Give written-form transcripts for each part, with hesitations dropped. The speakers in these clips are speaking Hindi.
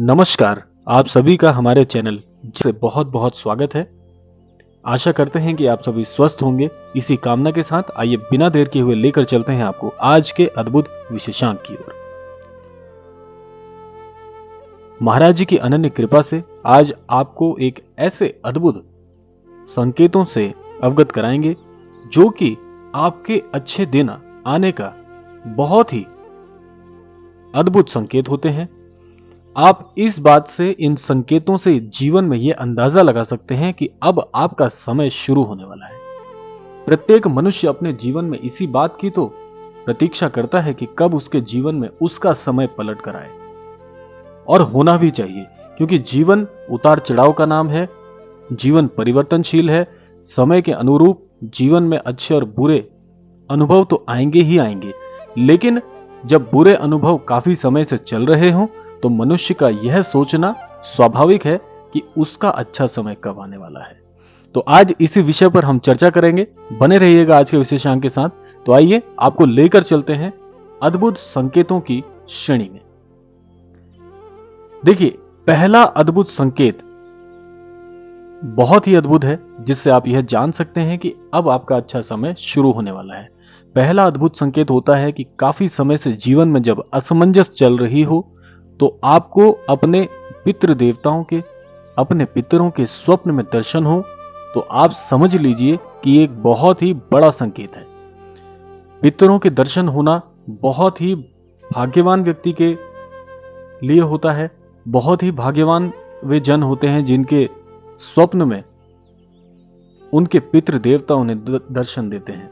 नमस्कार। आप सभी का हमारे चैनल से बहुत बहुत स्वागत है। आशा करते हैं कि आप सभी स्वस्थ होंगे। इसी कामना के साथ आइए बिना देर किए हुए लेकर चलते हैं आपको आज के अद्भुत विशेषांक की ओर। महाराज जी की अनन्य कृपा से आज आपको एक ऐसे अद्भुत संकेतों से अवगत कराएंगे जो कि आपके अच्छे दिन आने का बहुत ही अद्भुत संकेत होते हैं। आप इस बात से, इन संकेतों से जीवन में यह अंदाजा लगा सकते हैं कि अब आपका समय शुरू होने वाला है। प्रत्येक मनुष्य अपने जीवन में इसी बात की तो प्रतीक्षा करता है कि कब उसके जीवन में उसका समय पलट कर आए, और होना भी चाहिए, क्योंकि जीवन उतार चढ़ाव का नाम है। जीवन परिवर्तनशील है। समय के अनुरूप जीवन में अच्छे और बुरे अनुभव तो आएंगे ही आएंगे, लेकिन जब बुरे अनुभव काफी समय से चल रहे हों तो मनुष्य का यह सोचना स्वाभाविक है कि उसका अच्छा समय कब आने वाला है। तो आज इसी विषय पर हम चर्चा करेंगे। बने रहिएगा आज के विशेषांक के साथ। तो आइए आपको लेकर चलते हैं अद्भुत संकेतों की श्रेणी में। देखिए, पहला अद्भुत संकेत बहुत ही अद्भुत है, जिससे आप यह जान सकते हैं कि अब आपका अच्छा समय शुरू होने वाला है। पहला अद्भुत संकेत होता है कि काफी समय से जीवन में जब असमंजस चल रही हो तो आपको अपने पितृ देवताओं के, अपने पितरों के स्वप्न में दर्शन हो, तो आप समझ लीजिए कि एक बहुत ही बड़ा संकेत है। पितरों के दर्शन होना बहुत ही भाग्यवान व्यक्ति के लिए होता है। बहुत ही भाग्यवान वे जन होते हैं जिनके स्वप्न में उनके पितृ देवता उन्हें दर्शन देते हैं।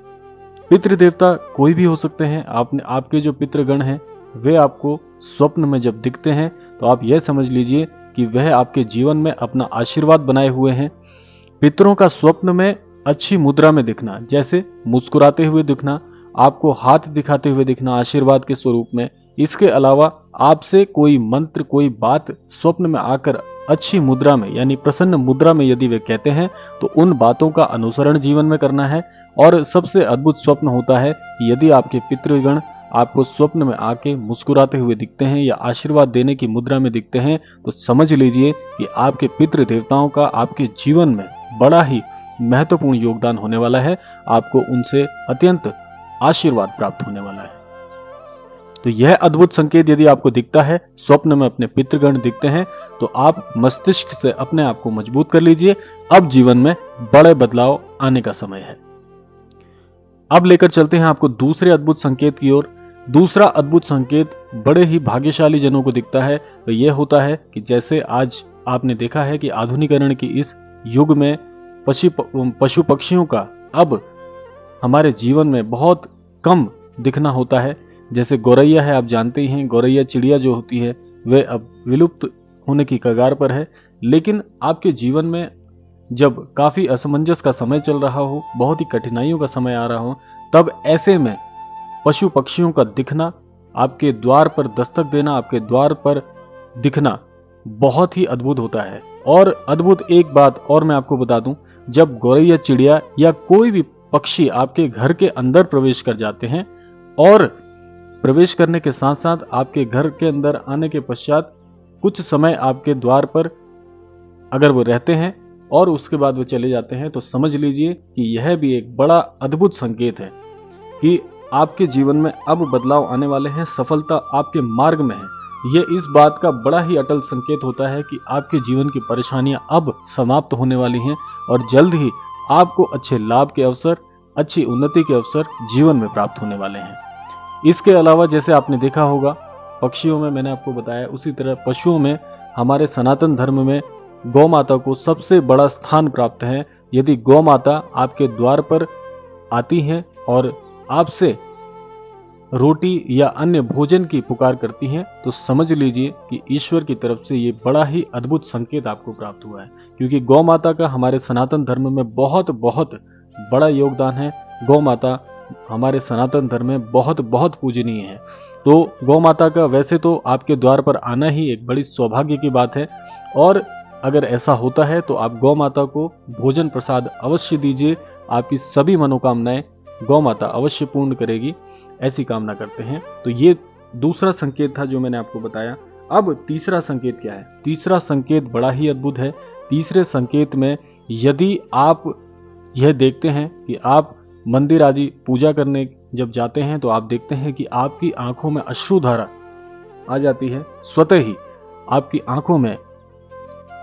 पितृ देवता कोई भी हो सकते हैं। आपके जो पितृगण हैं वे आपको स्वप्न में जब दिखते हैं तो आप यह समझ लीजिए कि वह आपके जीवन में अपना आशीर्वाद बनाए हुए हैं। पितरों का स्वप्न में अच्छी मुद्रा में दिखना, जैसे मुस्कुराते हुए दिखना, आपको हाथ दिखाते हुए दिखना आशीर्वाद के स्वरूप में। इसके अलावा आपसे कोई मंत्र, कोई बात स्वप्न में आकर अच्छी मुद्रा में यानी प्रसन्न मुद्रा में यदि वे कहते हैं तो उन बातों का अनुसरण जीवन में करना है। और सबसे अद्भुत स्वप्न होता है कि यदि आपके पितृगण आपको स्वप्न में आके मुस्कुराते हुए दिखते हैं या आशीर्वाद देने की मुद्रा में दिखते हैं तो समझ लीजिए कि आपके पितृ देवताओं का आपके जीवन में बड़ा ही महत्वपूर्ण योगदान होने वाला है। आपको उनसे अत्यंत आशीर्वाद प्राप्त होने वाला है। तो यह अद्भुत संकेत यदि आपको दिखता है, स्वप्न में अपने पितृगण दिखते हैं, तो आप मस्तिष्क से अपने आप को मजबूत कर लीजिए। अब जीवन में बड़े बदलाव आने का समय है। अब लेकर चलते हैं आपको दूसरे अद्भुत संकेत की ओर। दूसरा अद्भुत संकेत बड़े ही भाग्यशाली जनों को दिखता है। तो यह होता है कि जैसे आज आपने देखा है कि आधुनिकीकरण की इस युग में पशु पक्षियों का अब हमारे जीवन में बहुत कम दिखना होता है। जैसे गौरैया है, आप जानते ही हैं, गौरैया चिड़िया जो होती है वह अब विलुप्त होने की कगार पर है। लेकिन आपके जीवन में जब काफी असमंजस का समय चल रहा हो, बहुत ही कठिनाइयों का समय आ रहा हो, तब ऐसे में पशु पक्षियों का दिखना, आपके द्वार पर दस्तक देना, आपके द्वार पर दिखना बहुत ही अद्भुत होता है। और अद्भुत एक बात और मैं आपको बता दूं, जब गौरैया चिड़िया या कोई भी पक्षी आपके घर के अंदर प्रवेश कर जाते हैं और प्रवेश करने के साथ साथ आपके घर के अंदर आने के पश्चात कुछ समय आपके द्वार पर अगर वो रहते हैं और उसके बाद वो चले जाते हैं, तो समझ लीजिए कि यह भी एक बड़ा अद्भुत संकेत है कि आपके जीवन में अब बदलाव आने वाले हैं, सफलता आपके मार्ग में है। यह इस बात का बड़ा ही अटल संकेत होता है कि आपके जीवन की परेशानियां अब समाप्त होने वाली हैं और जल्द ही आपको अच्छे लाभ के अवसर, अच्छी उन्नति के अवसर जीवन में प्राप्त होने वाले हैं। इसके अलावा जैसे आपने देखा होगा पक्षियों में मैंने आपको बताया, उसी तरह पशुओं में हमारे सनातन धर्म में गौ माता को सबसे बड़ा स्थान प्राप्त है। यदि गौ माता आपके द्वार पर आती हैं और आपसे रोटी या अन्य भोजन की पुकार करती हैं, तो समझ लीजिए कि ईश्वर की तरफ से ये बड़ा ही अद्भुत संकेत आपको प्राप्त हुआ है। क्योंकि गौ माता का हमारे सनातन धर्म में बहुत बहुत बड़ा योगदान है। गौ माता हमारे सनातन धर्म में बहुत बहुत पूजनीय है। तो गौ माता का वैसे तो आपके द्वार पर आना ही एक बड़ी सौभाग्य की बात है, और अगर ऐसा होता है तो आप गौ माता को भोजन प्रसाद अवश्य दीजिए। आपकी सभी मनोकामनाएं गौ माता अवश्य पूर्ण करेगी, ऐसी कामना करते हैं। तो ये दूसरा संकेत था जो मैंने आपको बताया। अब तीसरा संकेत क्या है? तीसरा संकेत बड़ा ही अद्भुत है। तीसरे संकेत में यदि आप यह देखते हैं कि आप मंदिर आदि पूजा करने जब जाते हैं तो आप देखते हैं कि आपकी आंखों में अश्रुधारा आ जाती है, स्वतः ही आपकी आंखों में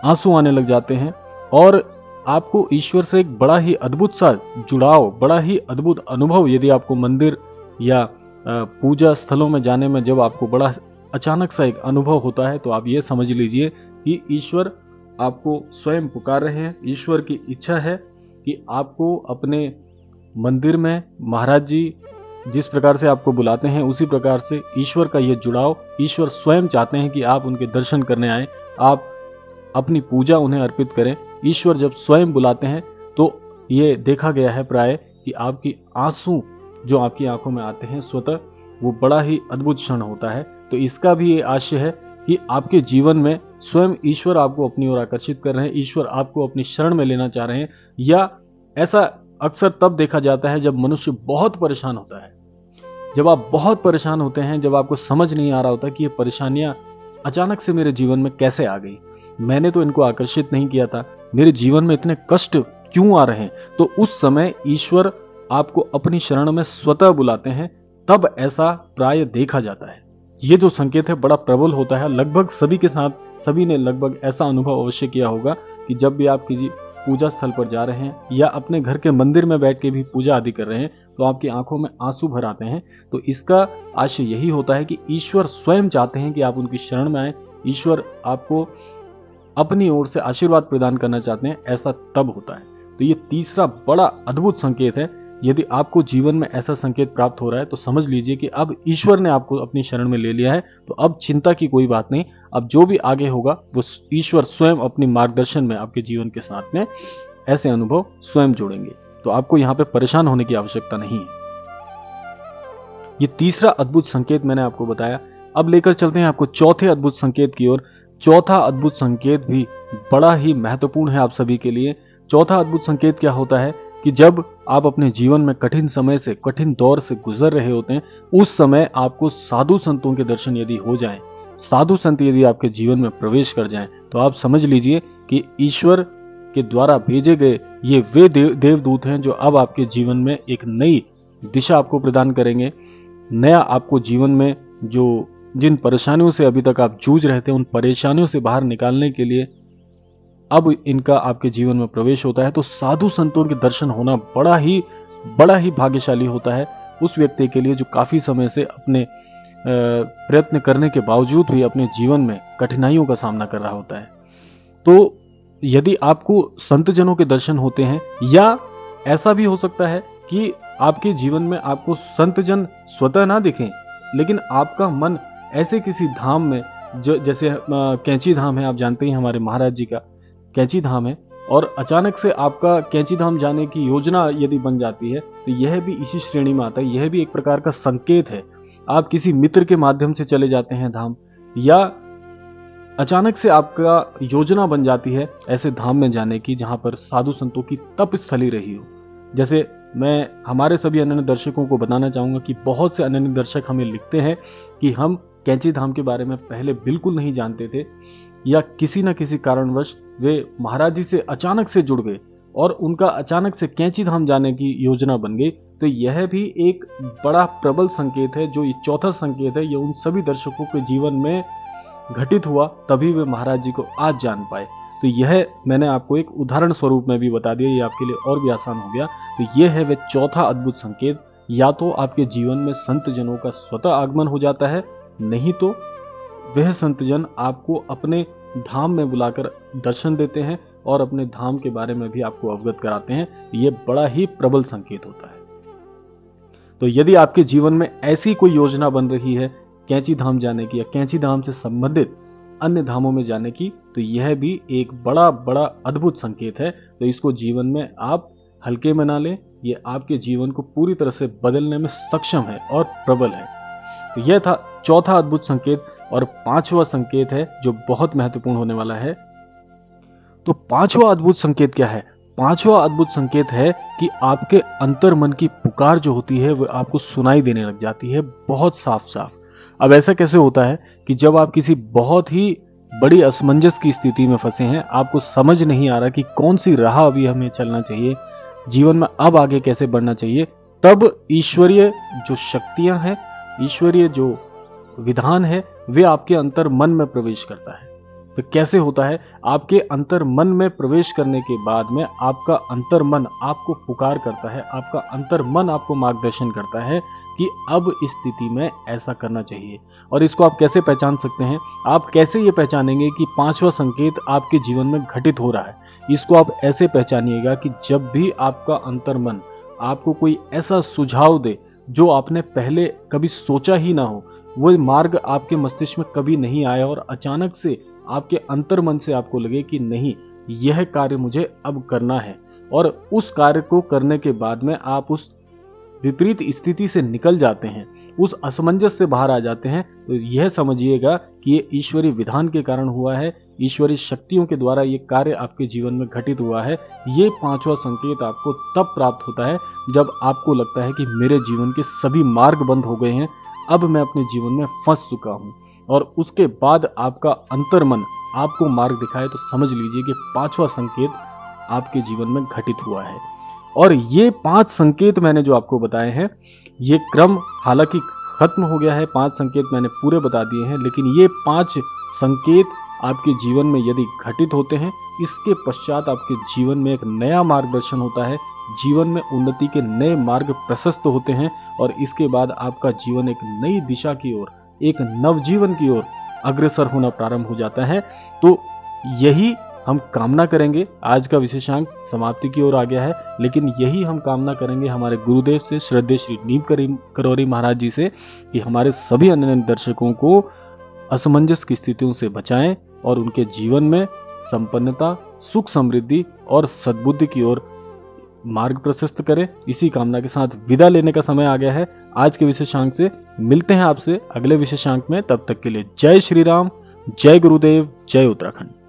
आंसू आने लग जाते हैं और आपको ईश्वर से एक बड़ा ही अद्भुत सा जुड़ाव, बड़ा ही अद्भुत अनुभव, यदि आपको मंदिर या पूजा स्थलों में जाने में जब आपको बड़ा अचानक सा एक अनुभव होता है तो आप ये समझ लीजिए कि ईश्वर आपको स्वयं पुकार रहे हैं। ईश्वर की इच्छा है कि आपको अपने मंदिर में महाराज जी जिस प्रकार से आपको बुलाते हैं उसी प्रकार से ईश्वर का यह जुड़ाव, ईश्वर स्वयं चाहते हैं कि आप उनके दर्शन करने आए, आप अपनी पूजा उन्हें अर्पित करें। ईश्वर जब स्वयं बुलाते हैं तो ये देखा गया है प्राय कि आपकी आंसू जो आपकी आंखों में आते हैं स्वतः, वो बड़ा ही अद्भुत क्षण होता है। तो इसका भी ये आशय है कि आपके जीवन में स्वयं ईश्वर आपको अपनी ओर आकर्षित कर रहे हैं, ईश्वर आपको अपनी शरण में लेना चाह रहे हैं। या ऐसा अक्सर तब देखा जाता है जब मनुष्य बहुत परेशान होता है, जब आप बहुत परेशान होते हैं, जब आपको समझ नहीं आ रहा होता कि ये परेशानियां अचानक से मेरे जीवन में कैसे आ गई, मैंने तो इनको आकर्षित नहीं किया था, मेरे जीवन में इतने कष्ट क्यों आ रहे हैं। तो उस समय ईश्वर आपको अपनी शरण में स्वतः बुलाते हैं, तब ऐसा प्राय देखा जाता है। ये जो संकेत है बड़ा प्रबल होता है। लगभग सभी के साथ, सभी ने लगभग ऐसा अनुभव अवश्य किया होगा कि जब भी आप किसी पूजा स्थल पर जा रहे हैं या अपने घर के मंदिर में बैठ के भी पूजा आदि कर रहे हैं तो आपकी आंखों में आंसू भर आते हैं। तो इसका आशय यही होता है कि ईश्वर स्वयं चाहते हैं कि आप उनकी शरण में आए, ईश्वर आपको अपनी ओर से आशीर्वाद प्रदान करना चाहते हैं। ऐसा तब होता है। तो ये तीसरा बड़ा अद्भुत संकेत है। यदि आपको जीवन में ऐसा संकेत प्राप्त हो रहा है तो समझ लीजिए कि अब ईश्वर ने आपको अपनी शरण में ले लिया है। तो अब चिंता की कोई बात नहीं, अब जो भी आगे होगा वो ईश्वर स्वयं अपनी मार्गदर्शन में आपके जीवन के साथ में ऐसे अनुभव स्वयं जोड़ेंगे। तो आपको यहाँ पे परेशान होने की आवश्यकता नहीं है। ये तीसरा अद्भुत संकेत मैंने आपको बताया। अब लेकर चलते हैं आपको चौथे अद्भुत संकेत की ओर। चौथा अद्भुत संकेत भी बड़ा ही महत्वपूर्ण है आप सभी के लिए। चौथा अद्भुत संकेत क्या होता है कि जब आप अपने जीवन में कठिन समय से, कठिन दौर से गुजर रहे होते हैं, उस समय आपको साधु संतों के दर्शन यदि हो जाएं, साधु संत यदि आपके जीवन में प्रवेश कर जाएं, तो आप समझ लीजिए कि ईश्वर के द्वारा भेजे गए ये वे देवदूत हैं जो अब आपके जीवन में एक नई दिशा आपको प्रदान करेंगे। नया आपको जीवन में जो जिन परेशानियों से अभी तक आप जूझ रहे थे, उन परेशानियों से बाहर निकालने के लिए अब इनका आपके जीवन में प्रवेश होता है। तो साधु संतों के दर्शन होना बड़ा ही भाग्यशाली होता है उस व्यक्ति के लिए जो काफी समय से अपने प्रयत्न करने के बावजूद भी अपने जीवन में कठिनाइयों का सामना कर रहा होता है। तो यदि आपको संत जनों के दर्शन होते हैं, या ऐसा भी हो सकता है कि आपके जीवन में आपको संत जन स्वतः ना दिखें, लेकिन आपका मन ऐसे किसी धाम में, जो जैसे कैंची धाम है, आप जानते हैं हमारे महाराज जी का कैंची धाम है, और अचानक से आपका कैंची धाम जाने की योजना यदि बन जाती है तो यह भी इसी श्रेणी में आता है। यह भी एक प्रकार का संकेत है। आप किसी मित्र के माध्यम से चले जाते हैं धाम, या अचानक से आपका योजना बन जाती है ऐसे धाम में जाने की जहां पर साधु संतों की तप स्थली रही हो। जैसे मैं हमारे सभी अनन्य दर्शकों को बताना चाहूंगा कि बहुत से अनन्य दर्शक हमें लिखते हैं कि हम कैंची धाम के बारे में पहले बिल्कुल नहीं जानते थे, या किसी न किसी कारणवश वे महाराज जी से अचानक से जुड़ गए और उनका अचानक से कैंची धाम जाने की योजना बन गई। तो यह भी एक बड़ा प्रबल संकेत है। जो ये चौथा संकेत है, ये उन सभी दर्शकों के जीवन में घटित हुआ, तभी वे महाराज जी को आज जान पाए। तो यह मैंने आपको एक उदाहरण स्वरूप में भी बता दिया, ये आपके लिए और भी आसान हो गया। तो यह है वह चौथा अद्भुत संकेत। या तो आपके जीवन में संत जनों का स्वतः आगमन हो जाता है, नहीं तो वह संत जन आपको अपने धाम में बुलाकर दर्शन देते हैं और अपने धाम के बारे में भी आपको अवगत कराते हैं। ये बड़ा ही प्रबल संकेत होता है। तो यदि आपके जीवन में ऐसी कोई योजना बन रही है कैंची धाम जाने की, या कैंची धाम से संबंधित अन्य धामों में जाने की, तो यह भी एक बड़ा अद्भुत संकेत है। तो इसको जीवन में आप हल्के में ना लें, ये आपके जीवन को पूरी तरह से बदलने में सक्षम है और प्रबल है। तो यह था चौथा अद्भुत संकेत। और पांचवा संकेत है जो बहुत महत्वपूर्ण होने वाला है। तो पांचवा अद्भुत संकेत क्या है? पांचवा अद्भुत संकेत है कि आपके अंतर मन की पुकार जो होती है वह आपको सुनाई देने लग जाती है, बहुत साफ साफ। अब ऐसा कैसे होता है कि जब आप किसी बहुत ही बड़ी असमंजस की स्थिति में फंसे हैं, आपको समझ नहीं आ रहा कि कौन सी राह अभी हमें चलना चाहिए, जीवन में अब आगे कैसे बढ़ना चाहिए, तब ईश्वरीय जो शक्तियां हैं, ईश्वरीय जो विधान है, वे आपके अंतर मन में प्रवेश करता है। तो कैसे होता है? आपके अंतर मन में प्रवेश करने के बाद में आपका अंतर मन आपको पुकार करता है, आपका अंतर मन आपको मार्गदर्शन करता है कि अब इस स्थिति में ऐसा करना चाहिए। और इसको आप कैसे पहचान सकते हैं? आप कैसे ये पहचानेंगे कि पांचवा संकेत आपके जीवन में घटित हो रहा है? इसको आप ऐसे पहचानिएगा कि जब भी आपका अंतर मन आपको कोई ऐसा सुझाव दे जो आपने पहले कभी सोचा ही ना हो, वो मार्ग आपके मस्तिष्क में कभी नहीं आया और अचानक से आपके अंतर मन से आपको लगे कि नहीं, यह कार्य मुझे अब करना है, और उस कार्य को करने के बाद में आप उस विपरीत स्थिति से निकल जाते हैं, उस असमंजस से बाहर आ जाते हैं, तो यह समझिएगा कि ये ईश्वरीय विधान के कारण हुआ है, ईश्वरीय शक्तियों के द्वारा ये कार्य आपके जीवन में घटित हुआ है। ये पांचवा संकेत आपको तब प्राप्त होता है जब आपको लगता है कि मेरे जीवन के सभी मार्ग बंद हो गए हैं, अब मैं अपने जीवन में फंस चुका हूं, और उसके बाद आपका अंतर मन आपको मार्ग दिखाए, तो समझ लीजिए कि पांचवा संकेत आपके जीवन में घटित हुआ है। और ये 5 संकेत मैंने जो आपको बताए हैं, ये क्रम हालांकि खत्म हो गया है, 5 संकेत मैंने पूरे बता दिए हैं, लेकिन ये 5 संकेत आपके जीवन में यदि घटित होते हैं, इसके पश्चात आपके जीवन में एक नया मार्गदर्शन होता है, जीवन में उन्नति के नए मार्ग प्रशस्त होते हैं, और इसके बाद आपका जीवन एक नई दिशा की ओर, एक नवजीवन की ओर अग्रसर होना प्रारंभ हो जाता है। तो यही हम कामना करेंगे। आज का विशेषांक समाप्ति की ओर आ गया है, लेकिन यही हम कामना करेंगे हमारे गुरुदेव से, श्रद्धेय श्री नीम करौरी महाराज जी से, कि हमारे सभी अन्य दर्शकों को असमंजस की स्थितियों से बचाएं और उनके जीवन में संपन्नता, सुख, समृद्धि और सद्बुद्धि की ओर मार्ग प्रशस्त करें। इसी कामना के साथ विदा लेने का समय आ गया है आज के विशेषांक से। मिलते हैं आपसे अगले विशेषांक में, तब तक के लिए जय श्री राम, जय गुरुदेव, जय उत्तराखंड।